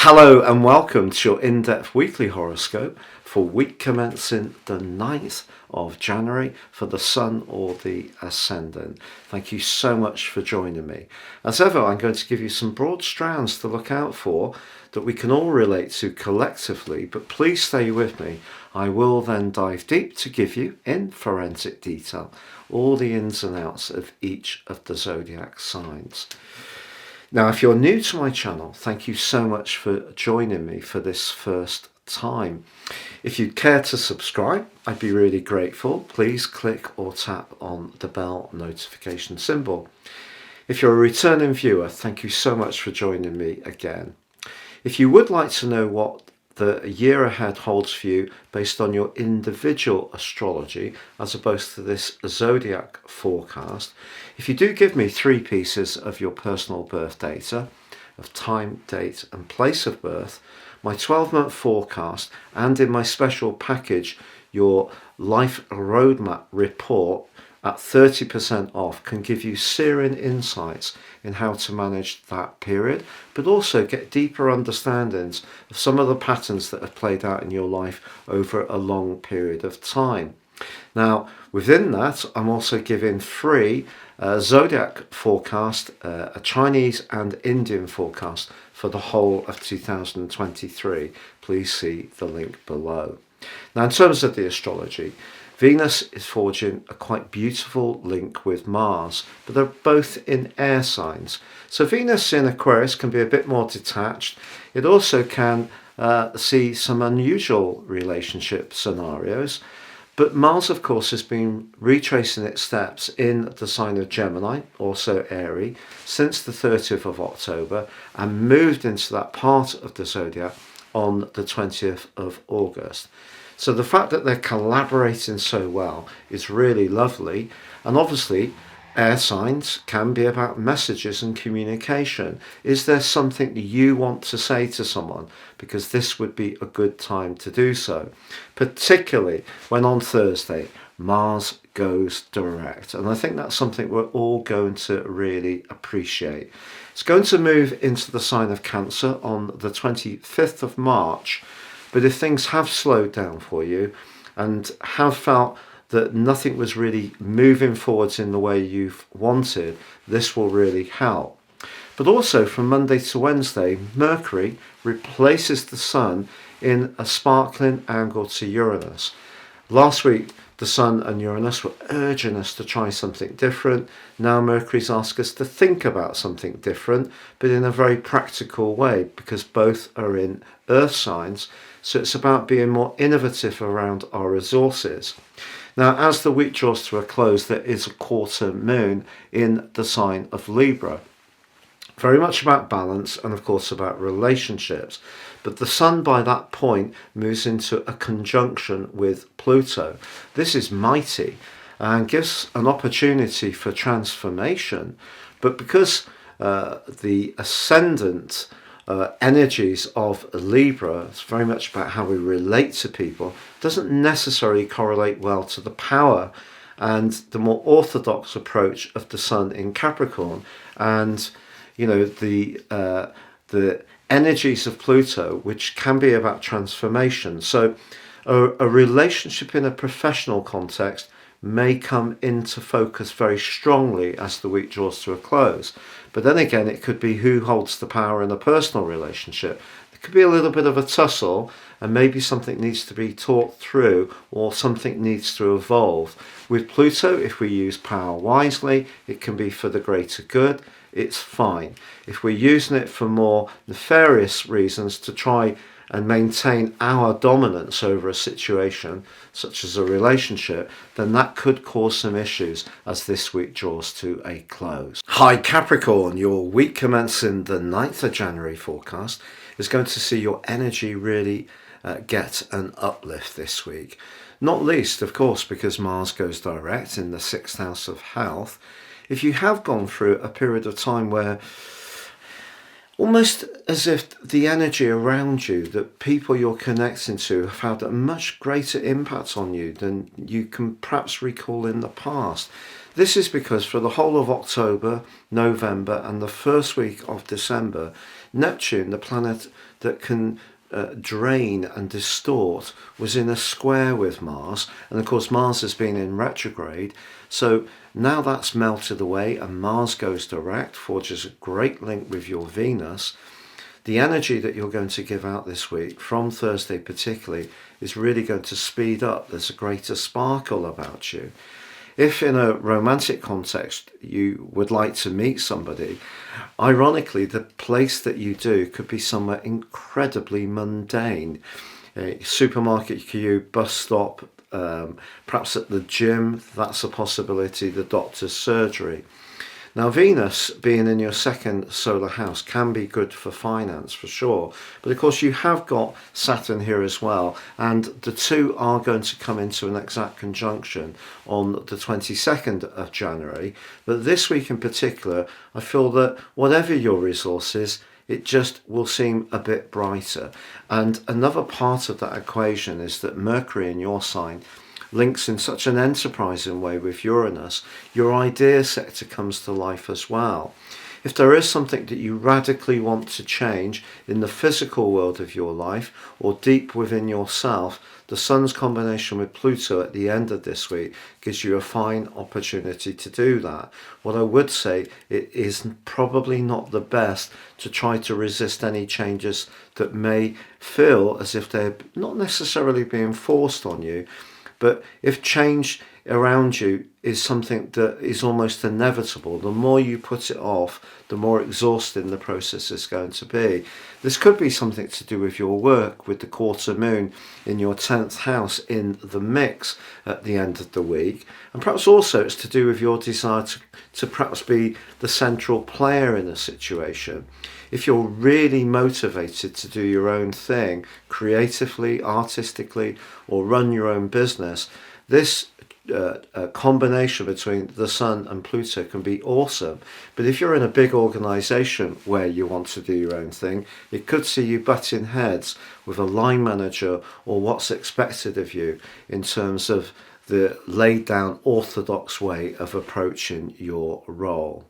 Hello and welcome to your in-depth weekly horoscope for week commencing the 9th of January for the Sun or the Ascendant. Thank you so much for joining me. As ever, I'm going to give you some broad strands to look out for that we can all relate to collectively, but please stay with me. I will then dive deep to give you, in forensic detail, all the ins and outs of each of the zodiac signs. Now, if you're new to my channel, thank you so much for joining me for this first time. If you'd care to subscribe, I'd be really grateful. Please click or tap on the bell notification symbol. If you're a returning viewer, thank you so much for joining me again. If you would like to know what the year ahead holds for you based on your individual astrology as opposed to this zodiac forecast, if you do give me 3 pieces of your personal birth data of time, date and place of birth, my 12-month forecast, and in my special package your life roadmap report at 30% off can give you searing insights in how to manage that period, but also get deeper understandings of some of the patterns that have played out in your life over a long period of time. Now, within that, I'm also giving free zodiac forecast, a Chinese and Indian forecast for the whole of 2023. Please see the link below. Now, in terms of the astrology, Venus is forging a quite beautiful link with Mars, but they're both in air signs. So Venus in Aquarius can be a bit more detached. It also can see some unusual relationship scenarios. But Mars, of course, has been retracing its steps in the sign of Gemini, also Aries, since the 30th of October and moved into that part of the zodiac on the 20th of August. So the fact that they're collaborating so well is really lovely. And obviously, air signs can be about messages and communication. Is there something that you want to say to someone? Because this would be a good time to do so, particularly when on Thursday, Mars goes direct. And I think that's something we're all going to really appreciate. It's going to move into the sign of Cancer on the 25th of March. But if things have slowed down for you and have felt that nothing was really moving forwards in the way you've wanted, this will really help. But also from Monday to Wednesday, Mercury replaces the Sun in a sparkling angle to Uranus. Last week, the Sun and Uranus were urging us to try something different. Now Mercury's asked us to think about something different, but in a very practical way, because both are in Earth signs. So it's about being more innovative around our resources. Now, as the week draws to a close, there is a quarter moon in the sign of Libra. Very much about balance and, of course, about relationships. But the Sun, by that point, moves into a conjunction with Pluto. This is mighty and gives an opportunity for transformation. But because the ascendant energies of Libra, it's very much about how we relate to people, doesn't necessarily correlate well to the power and the more orthodox approach of the Sun in Capricorn, and the energies of Pluto, which can be about transformation. So a relationship in a professional context may come into focus very strongly as the week draws to a close. But then again, it could be who holds the power in a personal relationship. There could be a little bit of a tussle, and maybe something needs to be talked through or something needs to evolve. With Pluto, if we use power wisely, it can be for the greater good. It's fine. If we're using it for more nefarious reasons to try and maintain our dominance over a situation, such as a relationship, then that could cause some issues as this week draws to a close. Hi Capricorn, your week commencing the 9th of January forecast is going to see your energy really get an uplift this week. Not least, of course, because Mars goes direct in the 6th house of health. If you have gone through a period of time where almost as if the energy around you, that people you're connecting to, have had a much greater impact on you than you can perhaps recall in the past, This is because for the whole of October, November, and the first week of December, Neptune, the planet that can drain and distort, was in a square with Mars, and of course Mars has been in retrograde. So now that's melted away and Mars goes direct, forges a great link with your Venus. The energy that you're going to give out this week, from Thursday particularly, is really going to speed up. There's a greater sparkle about you. If in a romantic context you would like to meet somebody, ironically, the place that you do could be somewhere incredibly mundane. A supermarket queue, bus stop, perhaps at the gym, that's a possibility, the doctor's surgery. Now, Venus being in your second solar house can be good for finance, for sure. But of course, you have got Saturn here as well. And the two are going to come into an exact conjunction on the 22nd of January. But this week in particular, I feel that whatever your resources, it just will seem a bit brighter. And another part of that equation is that Mercury in your sign links in such an enterprising way with Uranus, your idea sector comes to life as well. If there is something that you radically want to change in the physical world of your life or deep within yourself, the Sun's combination with Pluto at the end of this week gives you a fine opportunity to do that. What I would say, it is probably not the best to try to resist any changes that may feel as if they're not necessarily being forced on you. But if change around you is something that is almost inevitable, the more you put it off, the more exhausting the process is going to be. This could be something to do with your work, with the quarter moon in your 10th house in the mix at the end of the week. And perhaps also it's to do with your desire to perhaps be the central player in a situation. If you're really motivated to do your own thing, creatively, artistically, or run your own business, this combination between the Sun and Pluto can be awesome. But if you're in a big organization where you want to do your own thing, it could see you butting heads with a line manager or what's expected of you in terms of the laid down orthodox way of approaching your role.